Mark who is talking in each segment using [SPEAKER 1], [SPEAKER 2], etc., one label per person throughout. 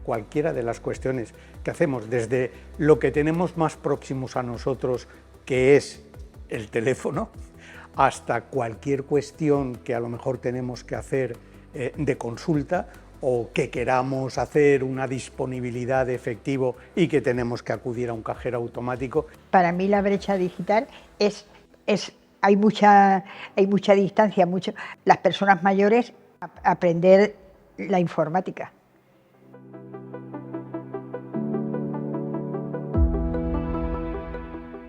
[SPEAKER 1] cualquiera de las cuestiones que hacemos, desde lo que tenemos más próximos a nosotros, que es el teléfono, hasta cualquier cuestión que a lo mejor tenemos que hacer de consulta, o que queramos hacer una disponibilidad de efectivo y que tenemos que acudir a un cajero automático.
[SPEAKER 2] Para mí la brecha digital hay mucha distancia, las personas mayores aprender la informática.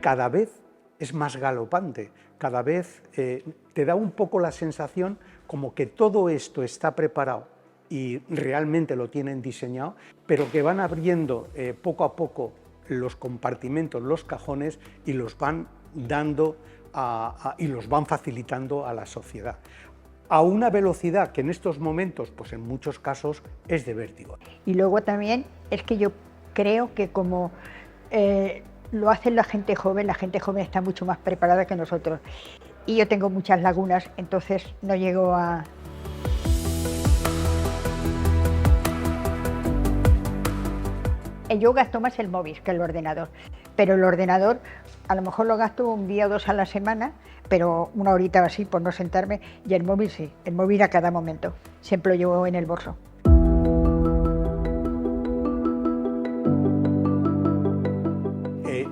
[SPEAKER 1] Cada vez es más galopante, cada vez te da un poco la sensación como que todo esto está preparado y realmente lo tienen diseñado, pero que van abriendo poco a poco los compartimentos, los cajones, y los van dando y los van facilitando a la sociedad a una velocidad que en estos momentos, pues en muchos casos, es de vértigo.
[SPEAKER 2] Y luego también es que yo creo que como lo hace la gente joven está mucho más preparada que nosotros. Y yo tengo muchas lagunas, entonces no llego a... Yo gasto más el móvil que el ordenador, pero el ordenador a lo mejor lo gasto un día o dos a la semana, pero una horita así por no sentarme, y el móvil sí, el móvil a cada momento, siempre lo llevo en el bolso.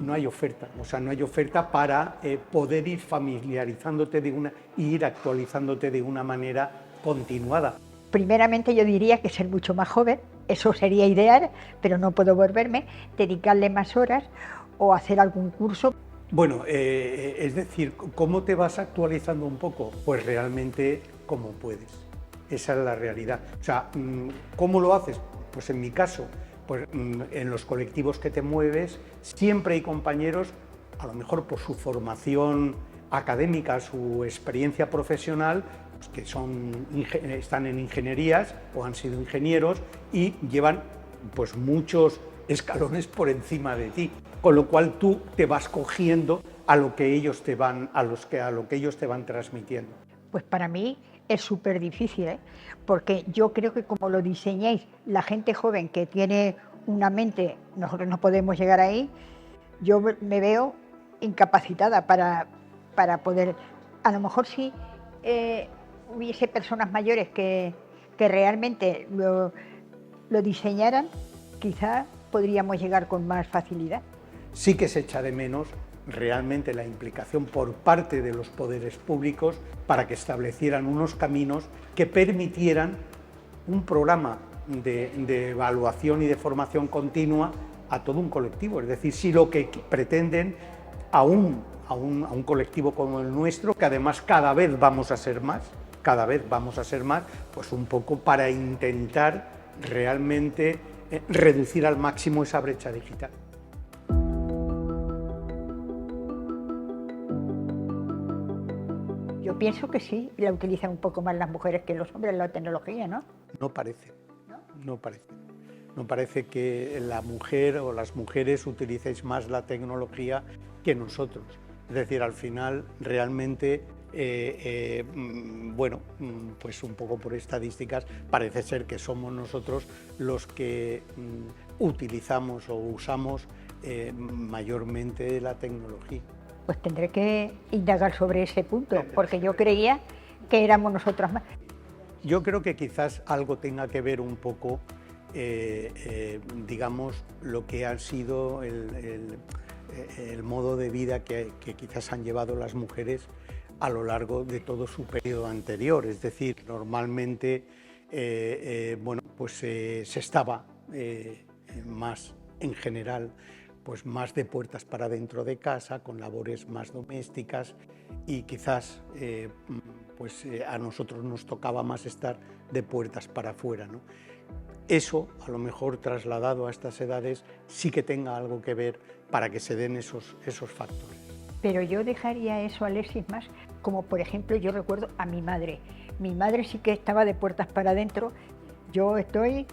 [SPEAKER 1] No hay oferta, o sea, no hay oferta para poder ir familiarizándote ir actualizándote de una manera continuada.
[SPEAKER 2] Primeramente yo diría que ser mucho más joven, eso sería ideal, pero no puedo volverme, dedicarle más horas o hacer algún curso.
[SPEAKER 1] Bueno, es decir, ¿cómo te vas actualizando un poco? Pues realmente como puedes, esa es la realidad. O sea, ¿cómo lo haces? Pues en mi caso, pues en los colectivos que te mueves, siempre hay compañeros, a lo mejor por su formación académica, su experiencia profesional, pues que están en ingenierías o han sido ingenieros y llevan pues muchos escalones por encima de ti, con lo cual tú te vas cogiendo a lo que ellos te van transmitiendo.
[SPEAKER 2] Pues para mí es súper difícil, porque yo creo que como lo diseñáis, la gente joven que tiene una mente, nosotros no podemos llegar ahí, yo me veo incapacitada para poder, a lo mejor si hubiese personas mayores que realmente lo diseñaran, quizá podríamos llegar con más facilidad.
[SPEAKER 1] Sí que se echa de menos realmente la implicación por parte de los poderes públicos para que establecieran unos caminos que permitieran un programa de evaluación y de formación continua a todo un colectivo. Es decir, si lo que pretenden a un colectivo como el nuestro, que además cada vez vamos a ser más, pues un poco para intentar realmente reducir al máximo esa brecha digital.
[SPEAKER 2] Yo pienso que sí, la utilizan un poco más las mujeres que los hombres la tecnología, ¿no?
[SPEAKER 1] No parece, no parece. No parece que la mujer o las mujeres utilicéis más la tecnología que nosotros. Es decir, al final realmente, bueno, pues un poco por estadísticas parece ser que somos nosotros los que utilizamos o usamos mayormente la tecnología.
[SPEAKER 2] Pues tendré que indagar sobre ese punto, porque yo creía que éramos nosotras más.
[SPEAKER 1] Yo creo que quizás algo tenga que ver un poco, digamos, lo que ha sido el modo de vida que quizás han llevado las mujeres a lo largo de todo su periodo anterior. Es decir, normalmente, bueno, pues se estaba más en general, pues más de puertas para dentro de casa, con labores más domésticas, y quizás pues a nosotros nos tocaba más estar de puertas para afuera, ¿no? Eso, a lo mejor trasladado a estas edades, sí que tenga algo que ver para que se den esos factores.
[SPEAKER 2] Pero yo dejaría eso, Alexis, más como, por ejemplo, yo recuerdo a mi madre. Mi madre sí que estaba de puertas para adentro, yo estoy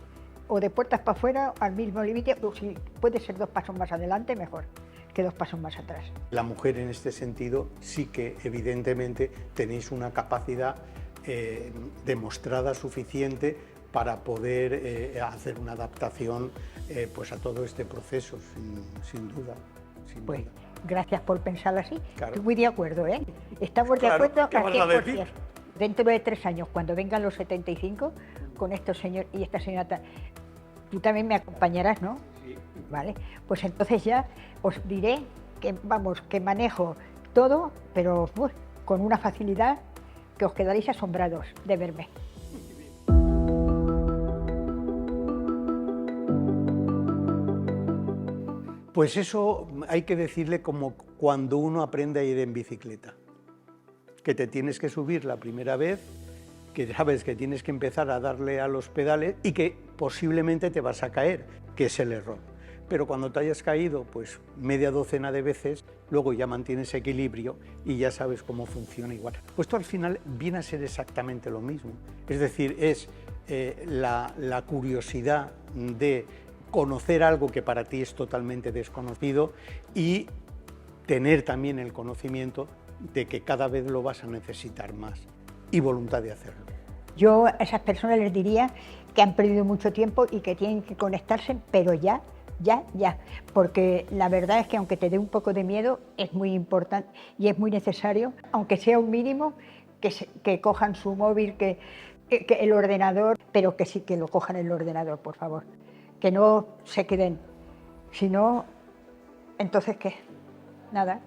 [SPEAKER 2] o de puertas para afuera, al mismo límite, o si puede ser 2 pasos más adelante, mejor que 2 pasos más atrás.
[SPEAKER 1] La mujer en este sentido sí que evidentemente tenéis una capacidad demostrada suficiente para poder hacer una adaptación pues a todo este proceso, sin duda.
[SPEAKER 2] Pues gracias por pensar así.
[SPEAKER 1] Claro.
[SPEAKER 2] Estoy muy de acuerdo, ¿eh? Estamos de
[SPEAKER 1] Claro,
[SPEAKER 2] acuerdo
[SPEAKER 1] ¿qué vas a decir?
[SPEAKER 2] 100%. Dentro de 3 años, cuando vengan los 75, con estos señores y esta señora, tú también me acompañarás, ¿no?
[SPEAKER 1] Sí.
[SPEAKER 2] Vale, pues entonces ya os diré que, vamos, que manejo todo, pero con una facilidad que os quedaréis asombrados de verme.
[SPEAKER 1] Pues eso hay que decirle como cuando uno aprende a ir en bicicleta, que te tienes que subir la primera vez, que sabes que tienes que empezar a darle a los pedales y que posiblemente te vas a caer, que es el error. Pero cuando te hayas caído pues media docena de veces, luego ya mantienes equilibrio y ya sabes cómo funciona igual. Pues esto al final viene a ser exactamente lo mismo. Es decir, es la curiosidad de conocer algo que para ti es totalmente desconocido y tener también el conocimiento de que cada vez lo vas a necesitar más y voluntad de hacerlo.
[SPEAKER 2] Yo a esas personas les diría que han perdido mucho tiempo y que tienen que conectarse, pero ya, porque la verdad es que aunque te dé un poco de miedo, es muy importante y es muy necesario, aunque sea un mínimo, que cojan su móvil, que el ordenador, pero que sí que lo cojan el ordenador, por favor, que no se queden, si no, entonces ¿qué? Nada.